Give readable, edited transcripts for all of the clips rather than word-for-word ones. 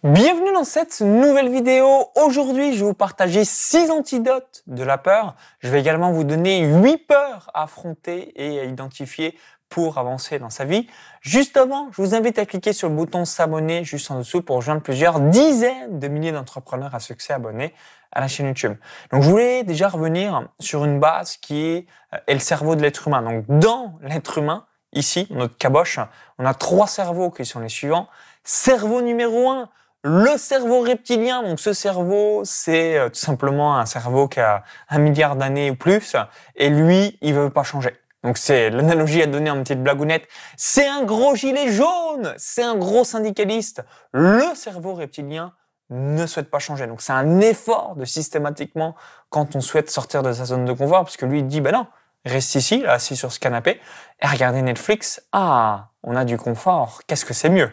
Bienvenue dans cette nouvelle vidéo. Aujourd'hui, je vais vous partager 6 antidotes de la peur. Je vais également vous donner 8 peurs à affronter et à identifier pour avancer dans sa vie. Juste avant, je vous invite à cliquer sur le bouton s'abonner juste en dessous pour rejoindre plusieurs dizaines de milliers d'entrepreneurs à succès abonnés à la chaîne YouTube. Donc, je voulais déjà revenir sur une base qui est le cerveau de l'être humain. Donc, dans l'être humain, ici, notre caboche, on a 3 cerveaux qui sont les suivants. Cerveau numéro 1, le cerveau reptilien. Donc ce cerveau, c'est tout simplement un cerveau qui a 1 milliard d'années ou plus, et lui, il veut pas changer. Donc c'est l'analogie à donner en petite blagounette. C'est un gros gilet jaune, c'est un gros syndicaliste. Le cerveau reptilien ne souhaite pas changer. Donc c'est un effort de systématiquement quand on souhaite sortir de sa zone de confort, parce que lui il dit ben non, reste ici, là, assis sur ce canapé, et regardez Netflix. Ah, on a du confort. Qu'est-ce que c'est mieux?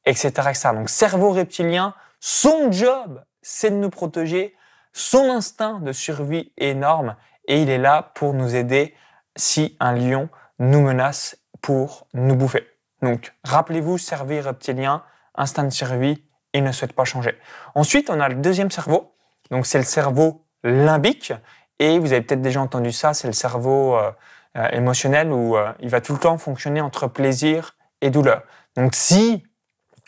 Etc., etc. Donc, cerveau reptilien, son job, c'est de nous protéger. Son instinct de survie est énorme et il est là pour nous aider si un lion nous menace pour nous bouffer. Donc, rappelez-vous, cerveau reptilien, instinct de survie, il ne souhaite pas changer. Ensuite, on a le deuxième cerveau. Donc, c'est le cerveau limbique. Et vous avez peut-être déjà entendu ça, c'est le cerveau émotionnel où il va tout le temps fonctionner entre plaisir et douleur. Donc, si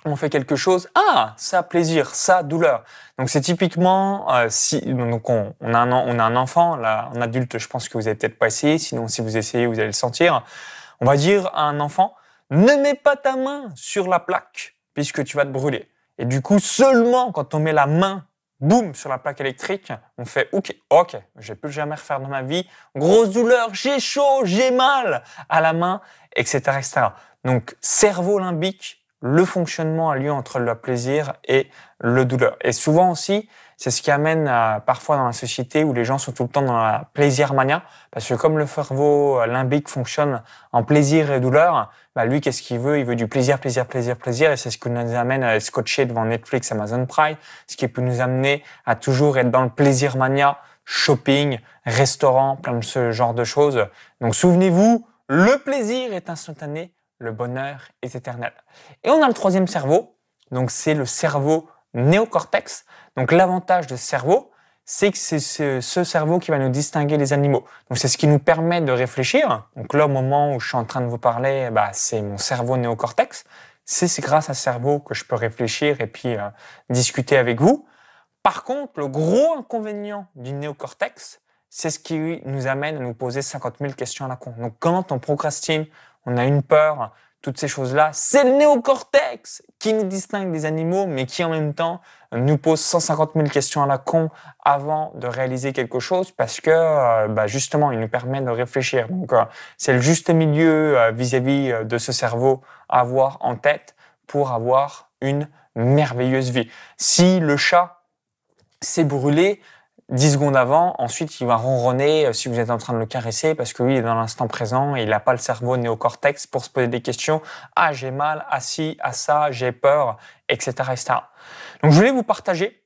on fait quelque chose, ça plaisir, ça douleur. Donc c'est typiquement si donc on a un enfant, là, un adulte, je pense que vous avez peut-être pas essayé, sinon si vous essayez, vous allez le sentir. On va dire à un enfant, ne mets pas ta main sur la plaque puisque tu vas te brûler. Et du coup, seulement quand on met la main, boum, sur la plaque électrique, on fait OK, je vais plus jamais refaire dans ma vie. Grosse douleur, j'ai chaud, j'ai mal à la main, etc., etc. Donc cerveau limbique, le fonctionnement a lieu entre le plaisir et le douleur. Et souvent aussi, c'est ce qui amène parfois dans la société où les gens sont tout le temps dans la plaisir mania, parce que comme le cerveau limbique fonctionne en plaisir et douleur, bah lui, qu'est-ce qu'il veut? Il veut du plaisir, plaisir, plaisir, plaisir, et c'est ce qui nous amène à être scotché devant Netflix, Amazon Prime, ce qui peut nous amener à toujours être dans le plaisir mania, shopping, restaurant, plein de ce genre de choses. Donc souvenez-vous, le plaisir est instantané, le bonheur est éternel. Et on a le troisième cerveau, donc c'est le cerveau néocortex. Donc l'avantage de ce cerveau, c'est que c'est ce cerveau qui va nous distinguer des animaux. Donc c'est ce qui nous permet de réfléchir. Donc là, au moment où je suis en train de vous parler, c'est mon cerveau néocortex. C'est grâce à ce cerveau que je peux réfléchir et puis discuter avec vous. Par contre, le gros inconvénient du néocortex, c'est ce qui nous amène à nous poser 50 000 questions à la con. Donc quand on procrastine, on a une peur, toutes ces choses-là, c'est le néocortex qui nous distingue des animaux, mais qui en même temps nous pose 150 000 questions à la con avant de réaliser quelque chose, parce que justement, il nous permet de réfléchir. Donc c'est le juste milieu vis-à-vis de ce cerveau à avoir en tête pour avoir une merveilleuse vie. Si le chat s'est brûlé 10 secondes avant, ensuite il va ronronner si vous êtes en train de le caresser parce que lui il est dans l'instant présent et il n'a pas le cerveau néocortex pour se poser des questions. Ah, j'ai mal, ah si, ah ça, j'ai peur, etc., etc. Donc je voulais vous partager,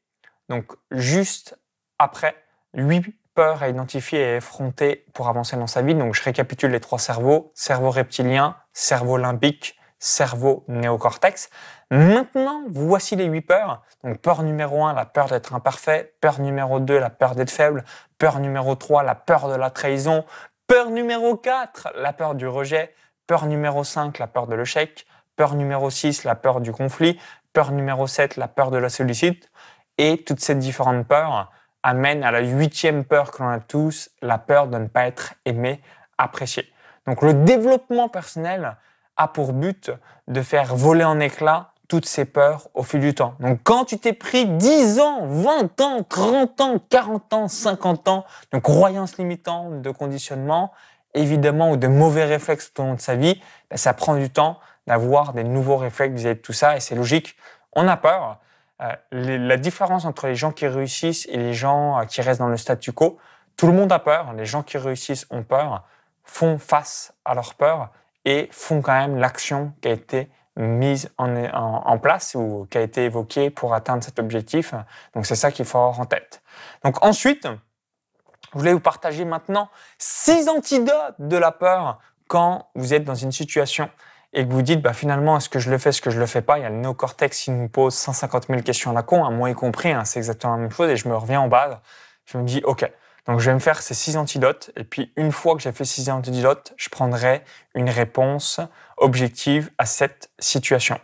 donc juste après, 8 peurs à identifier et à affronter pour avancer dans sa vie. Donc je récapitule les 3 cerveaux, cerveau reptilien, cerveau limbique, cerveau néocortex. Maintenant, voici les 8 peurs. Donc, peur numéro 1, la peur d'être imparfait. Peur numéro 2, la peur d'être faible. Peur numéro 3, la peur de la trahison. Peur numéro 4, la peur du rejet. Peur numéro 5, la peur de l'échec. Peur numéro 6, la peur du conflit. Peur numéro 7, la peur de la solitude. Et toutes ces différentes peurs amènent à la 8e peur que l'on a tous, la peur de ne pas être aimé, apprécié. Donc, le développement personnel a pour but de faire voler en éclats toutes ces peurs au fil du temps. Donc quand tu t'es pris 10 ans, 20 ans, 30 ans, 40 ans, 50 ans de croyances limitantes, de conditionnement, évidemment, ou de mauvais réflexes tout au long de sa vie, ça prend du temps d'avoir des nouveaux réflexes vis-à-vis de tout ça et c'est logique. On a peur. La différence entre les gens qui réussissent et les gens qui restent dans le statu quo, tout le monde a peur. Les gens qui réussissent ont peur, font face à leur peur et font quand même l'action qui a été mise en place ou qui a été évoquée pour atteindre cet objectif. Donc, c'est ça qu'il faut avoir en tête. Donc, ensuite, je voulais vous partager maintenant 6 antidotes de la peur quand vous êtes dans une situation. et que vous dites bah, finalement est-ce que je le fais, est-ce que je le fais pas, il y a le néocortex qui nous pose 150 000 questions à la con, moi y compris, c'est exactement la même chose et je me reviens en base, je me dis ok, donc je vais me faire ces 6 antidotes et puis une fois que j'ai fait 6 antidotes, je prendrai une réponse objective à cette situation.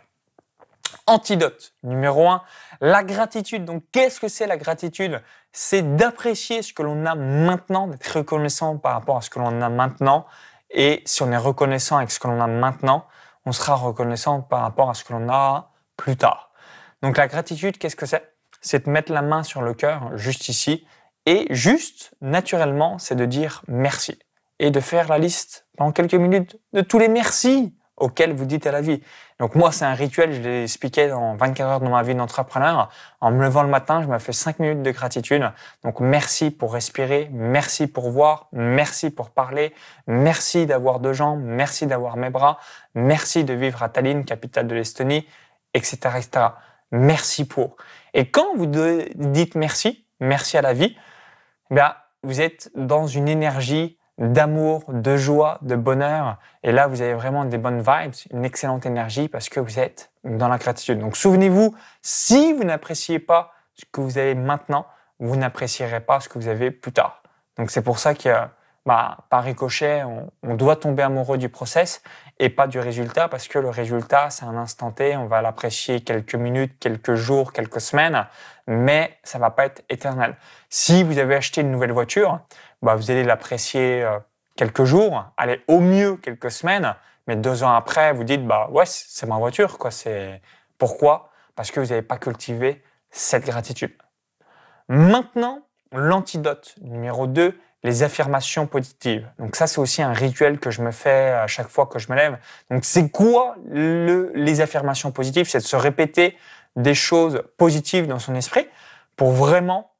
Antidote numéro 1, la gratitude. Donc, qu'est-ce que c'est la gratitude? C'est d'apprécier ce que l'on a maintenant, d'être reconnaissant par rapport à ce que l'on a maintenant. Et si on est reconnaissant avec ce que l'on a maintenant, on sera reconnaissant par rapport à ce que l'on a plus tard. Donc, la gratitude, qu'est-ce que c'est? C'est de mettre la main sur le cœur, juste ici. Et juste, naturellement, c'est de dire merci. Et de faire la liste pendant quelques minutes de tous les merci auquel vous dites à la vie. Donc moi, c'est un rituel, je l'ai expliqué dans 24 heures de ma vie d'entrepreneur. En me levant le matin, je me fais 5 minutes de gratitude. Donc merci pour respirer, merci pour voir, merci pour parler, merci d'avoir 2 jambes, merci d'avoir mes bras, merci de vivre à Tallinn, capitale de l'Estonie, etc., etc. Merci pour. Et quand vous dites merci, merci à la vie, bien, vous êtes dans une énergie d'amour, de joie, de bonheur. Et là, vous avez vraiment des bonnes vibes, une excellente énergie parce que vous êtes dans la gratitude. Donc, souvenez-vous, si vous n'appréciez pas ce que vous avez maintenant, vous n'apprécierez pas ce que vous avez plus tard. Donc, c'est pour ça que, par ricochet, on doit tomber amoureux du process et pas du résultat parce que le résultat, c'est un instant T. On va l'apprécier quelques minutes, quelques jours, quelques semaines, mais ça va pas être éternel. Si vous avez acheté une nouvelle voiture, vous allez l'apprécier quelques jours, allez au mieux quelques semaines, mais 2 ans après, vous dites ouais, c'est ma voiture, quoi. C'est pourquoi? Parce que vous n'avez pas cultivé cette gratitude. Maintenant, l'antidote numéro 2, les affirmations positives. Donc ça, c'est aussi un rituel que je me fais à chaque fois que je me lève. Donc c'est quoi les affirmations positives? C'est de se répéter des choses positives dans son esprit pour vraiment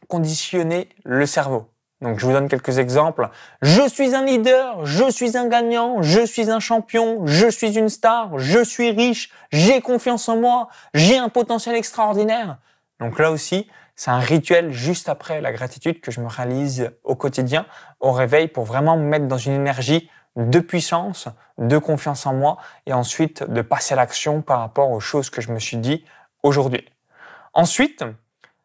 conditionner le cerveau. Donc, je vous donne quelques exemples. Je suis un leader, je suis un gagnant, je suis un champion, je suis une star, je suis riche, j'ai confiance en moi, j'ai un potentiel extraordinaire. Donc là aussi, c'est un rituel juste après la gratitude que je me réalise au quotidien, au réveil, pour vraiment me mettre dans une énergie de puissance, de confiance en moi et ensuite de passer à l'action par rapport aux choses que je me suis dit aujourd'hui. Ensuite,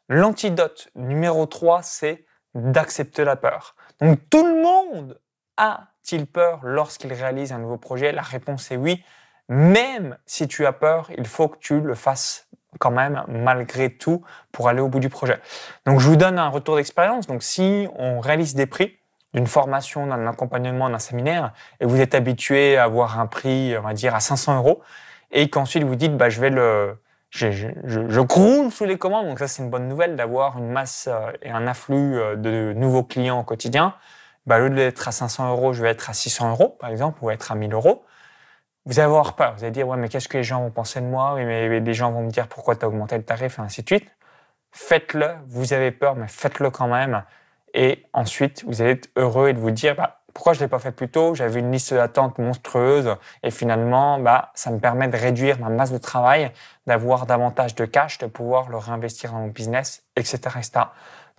l'antidote numéro 3, c'est d'accepter la peur. Donc, tout le monde a-t-il peur lorsqu'il réalise un nouveau projet? La réponse est oui. Même si tu as peur, il faut que tu le fasses quand même, malgré tout, pour aller au bout du projet. Donc, je vous donne un retour d'expérience. Donc, si on réalise des prix d'une formation, d'un accompagnement, d'un séminaire, et vous êtes habitué à avoir un prix, on va dire, à 500 €, et qu'ensuite vous dites, je croule sous les commandes, donc ça c'est une bonne nouvelle d'avoir une masse et un afflux de nouveaux clients au quotidien. Au lieu d'être à 500 €, je vais être à 600 € par exemple, ou être à 1000 €. Vous allez avoir peur, vous allez dire ouais mais qu'est-ce que les gens vont penser de moi? Oui mais les gens vont me dire pourquoi tu as augmenté le tarif et ainsi de suite. Faites-le, vous avez peur mais faites-le quand même. Et ensuite vous allez être heureux et de vous dire pourquoi je ne l'ai pas fait plus tôt? J'avais une liste d'attente monstrueuse et finalement, ça me permet de réduire ma masse de travail, d'avoir davantage de cash, de pouvoir le réinvestir dans mon business, etc., etc.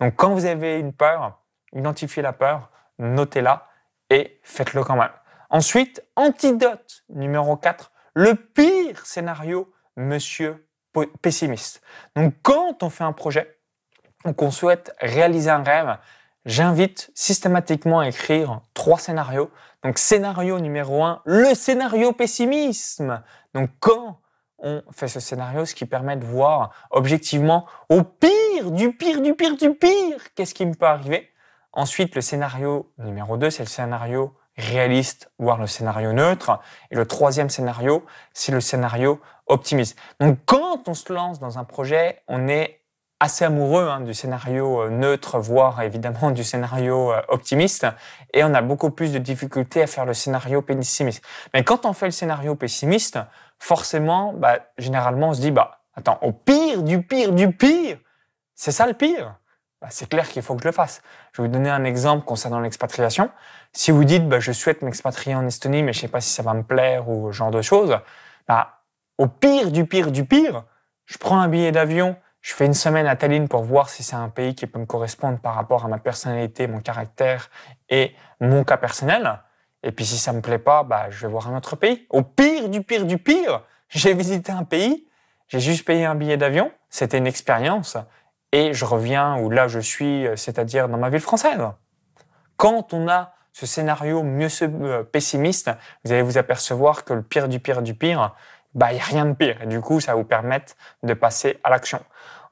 Donc, quand vous avez une peur, identifiez la peur, notez-la et faites-le quand même. Ensuite, antidote numéro 4, le pire scénario, monsieur pessimiste. Donc, quand on fait un projet ou qu'on souhaite réaliser un rêve, j'invite systématiquement à écrire 3 scénarios. Donc, scénario numéro 1, le scénario pessimisme. Donc, quand on fait ce scénario, ce qui permet de voir objectivement au pire, du pire, du pire, du pire, qu'est-ce qui me peut arriver. Ensuite, le scénario numéro 2, c'est le scénario réaliste, voire le scénario neutre. Et le 3e scénario, c'est le scénario optimiste. Donc, quand on se lance dans un projet, on est assez amoureux du scénario neutre, voire évidemment du scénario optimiste, et on a beaucoup plus de difficultés à faire le scénario pessimiste. Mais quand on fait le scénario pessimiste, forcément, généralement, on se dit, attends, au pire, du pire, du pire, c'est ça le pire. C'est clair qu'il faut que je le fasse. Je vais vous donner un exemple concernant l'expatriation. Si vous dites, je souhaite m'expatrier en Estonie, mais je ne sais pas si ça va me plaire ou ce genre de choses, au pire, du pire, du pire, je prends un billet d'avion, je fais une semaine à Tallinn pour voir si c'est un pays qui peut me correspondre par rapport à ma personnalité, mon caractère et mon cas personnel. Et puis si ça me plaît pas, bah, je vais voir un autre pays. Au pire du pire du pire, j'ai visité un pays, j'ai juste payé un billet d'avion, c'était une expérience, et je reviens où là je suis, c'est-à-dire dans ma ville française. Quand on a ce scénario mieux pessimiste, vous allez vous apercevoir que le pire du pire du pire, bah, il n'y a rien de pire. Et du coup, ça va vous permettre de passer à l'action.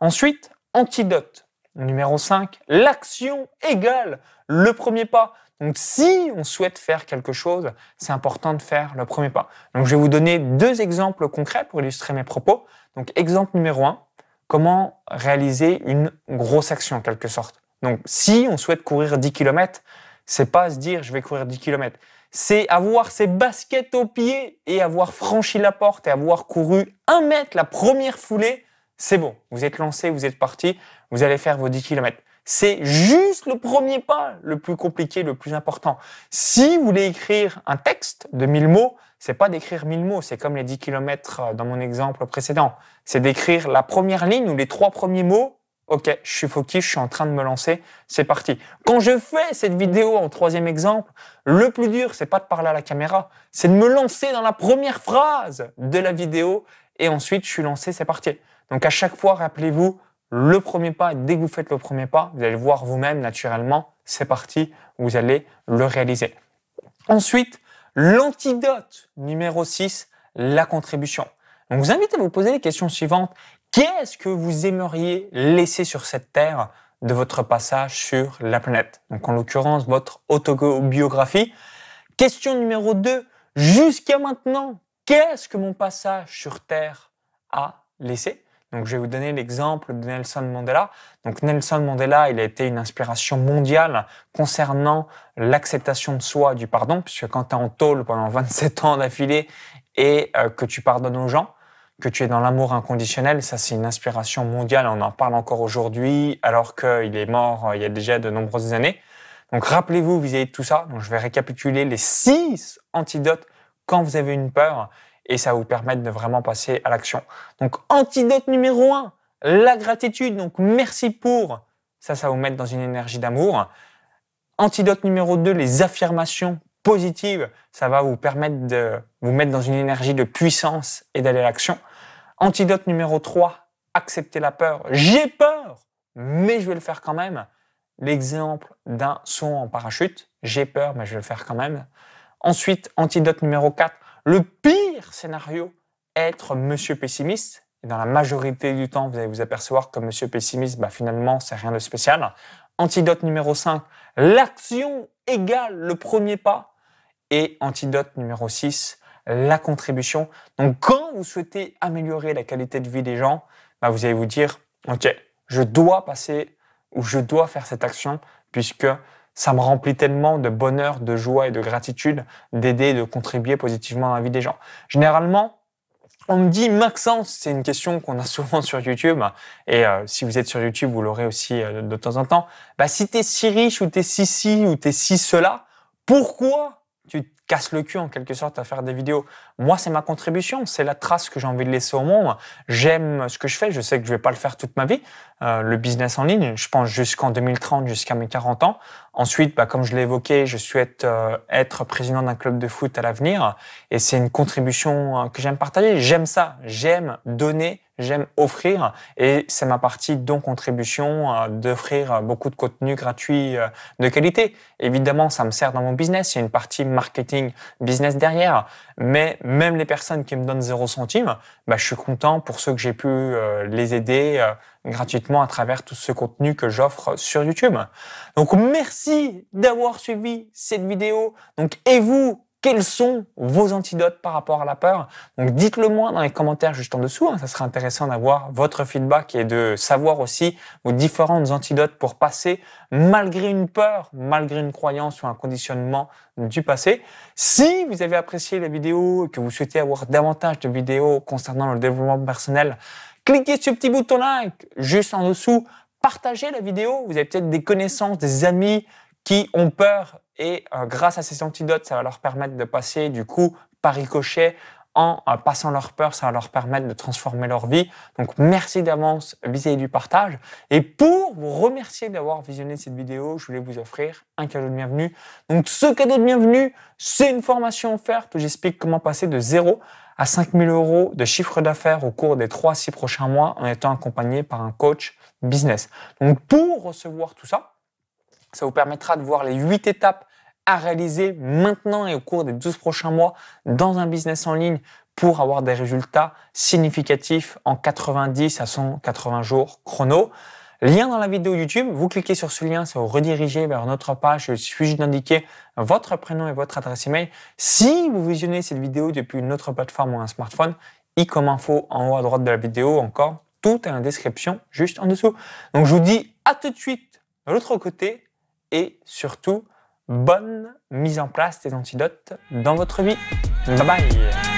Ensuite, antidote. Numéro 5, l'action égale le premier pas. Donc, si on souhaite faire quelque chose, c'est important de faire le premier pas. Donc, je vais vous donner 2 exemples concrets pour illustrer mes propos. Donc, exemple numéro 1, comment réaliser une grosse action en quelque sorte. Donc, si on souhaite courir 10 km, c'est pas se dire je vais courir 10 km. C'est avoir ses baskets aux pieds et avoir franchi la porte et avoir couru 1 mètre la première foulée. C'est bon. Vous êtes lancé, vous êtes parti, vous allez faire vos 10 km. C'est juste le premier pas, le plus compliqué, le plus important. Si vous voulez écrire un texte de 1000 mots, c'est pas d'écrire 1000 mots, c'est comme les 10 km dans mon exemple précédent. C'est d'écrire la première ligne ou les 3 premiers mots. Ok, je suis focus, je suis en train de me lancer, c'est parti. Quand je fais cette vidéo en 3e exemple, le plus dur, c'est pas de parler à la caméra, c'est de me lancer dans la première phrase de la vidéo et ensuite je suis lancé, c'est parti. Donc à chaque fois, rappelez-vous, le premier pas, dès que vous faites le premier pas, vous allez le voir vous-même naturellement, c'est parti, vous allez le réaliser. Ensuite, l'antidote numéro 6, la contribution. Donc, je vous invite à vous poser les questions suivantes. Qu'est-ce que vous aimeriez laisser sur cette terre de votre passage sur la planète? Donc, en l'occurrence, votre autobiographie. Question numéro 2. Jusqu'à maintenant, qu'est-ce que mon passage sur terre a laissé? Donc, je vais vous donner l'exemple de Nelson Mandela. Donc, Nelson Mandela, il a été une inspiration mondiale concernant l'acceptation de soi, du pardon, puisque quand tu es en tôle pendant 27 ans d'affilée et que tu pardonnes aux gens, que tu es dans l'amour inconditionnel, ça c'est une inspiration mondiale, on en parle encore aujourd'hui, alors qu'il est mort il y a déjà de nombreuses années. Donc, rappelez-vous vis-à-vis de tout ça. Donc, je vais récapituler les 6 antidotes quand vous avez une peur. Et ça va vous permettre de vraiment passer à l'action. Donc, antidote numéro 1, la gratitude. Donc, merci pour. Ça va vous mettre dans une énergie d'amour. Antidote numéro 2, les affirmations positives. Ça va vous permettre de vous mettre dans une énergie de puissance et d'aller à l'action. Antidote numéro 3, accepter la peur. J'ai peur, mais je vais le faire quand même. L'exemple d'un saut en parachute. J'ai peur, mais je vais le faire quand même. Ensuite, antidote numéro 4, le pire scénario, être monsieur pessimiste. Et dans la majorité du temps, vous allez vous apercevoir que monsieur pessimiste, bah, finalement, c'est rien de spécial. Antidote numéro 5, l'action égale le premier pas. Et antidote numéro 6, la contribution. Donc, quand vous souhaitez améliorer la qualité de vie des gens, bah, vous allez vous dire, ok, je dois passer ou je dois faire cette action puisque ça me remplit tellement de bonheur, de joie et de gratitude d'aider, de contribuer positivement à la vie des gens. Généralement, on me dit, Maxence, c'est une question qu'on a souvent sur YouTube, et si vous êtes sur YouTube, vous l'aurez aussi de temps en temps. Bah, si t'es si riche, ou t'es si ci, ou t'es si cela, pourquoi tu te casses le cul en quelque sorte à faire des vidéos? Moi, c'est ma contribution, c'est la trace que j'ai envie de laisser au monde. J'aime ce que je fais, je sais que je vais pas le faire toute ma vie. Le business en ligne, je pense jusqu'en 2030, jusqu'à mes 40 ans. Ensuite, bah, comme je l'ai évoqué, je souhaite être président d'un club de foot à l'avenir et c'est une contribution que j'aime partager. J'aime ça, j'aime donner, j'aime offrir et c'est ma partie dont contribution d'offrir beaucoup de contenu gratuit de qualité. Évidemment, ça me sert dans mon business, il y a une partie marketing business derrière, mais même les personnes qui me donnent 0 centime, bah, je suis content pour ceux que j'ai pu les aider gratuitement à travers tout ce contenu que j'offre sur YouTube. Donc, merci d'avoir suivi cette vidéo. Donc, et vous, quels sont vos antidotes par rapport à la peur? Donc, dites-le moi dans les commentaires juste en dessous. Ça serait intéressant d'avoir votre feedback et de savoir aussi vos différentes antidotes pour passer malgré une peur, malgré une croyance ou un conditionnement du passé. Si vous avez apprécié la vidéo et que vous souhaitez avoir davantage de vidéos concernant le développement personnel, cliquez sur ce petit bouton like juste en dessous. Partagez la vidéo. Vous avez peut-être des connaissances, des amis qui ont peur et grâce à ces antidotes, ça va leur permettre de passer du coup par ricochet en passant leur peur, ça va leur permettre de transformer leur vie. Donc, merci d'avance vis-à-vis du partage. Et pour vous remercier d'avoir visionné cette vidéo, je voulais vous offrir un cadeau de bienvenue. Donc, ce cadeau de bienvenue, c'est une formation offerte où j'explique comment passer de 0 à 5 000 € de chiffre d'affaires au cours des 3 à 6 prochains mois en étant accompagné par un coach business. Donc, pour recevoir tout ça, ça vous permettra de voir les 8 étapes à réaliser maintenant et au cours des 12 prochains mois dans un business en ligne pour avoir des résultats significatifs en 90 à 180 jours chrono. Lien dans la vidéo YouTube, vous cliquez sur ce lien, ça vous redirige vers notre page. Il suffit juste d'indiquer votre prénom et votre adresse email. Si vous visionnez cette vidéo depuis une autre plateforme ou un smartphone, i comme info en haut à droite de la vidéo, encore, tout est en description juste en dessous. Donc je vous dis à tout de suite de l'autre côté et surtout, bonne mise en place des antidotes dans votre vie. Bye bye!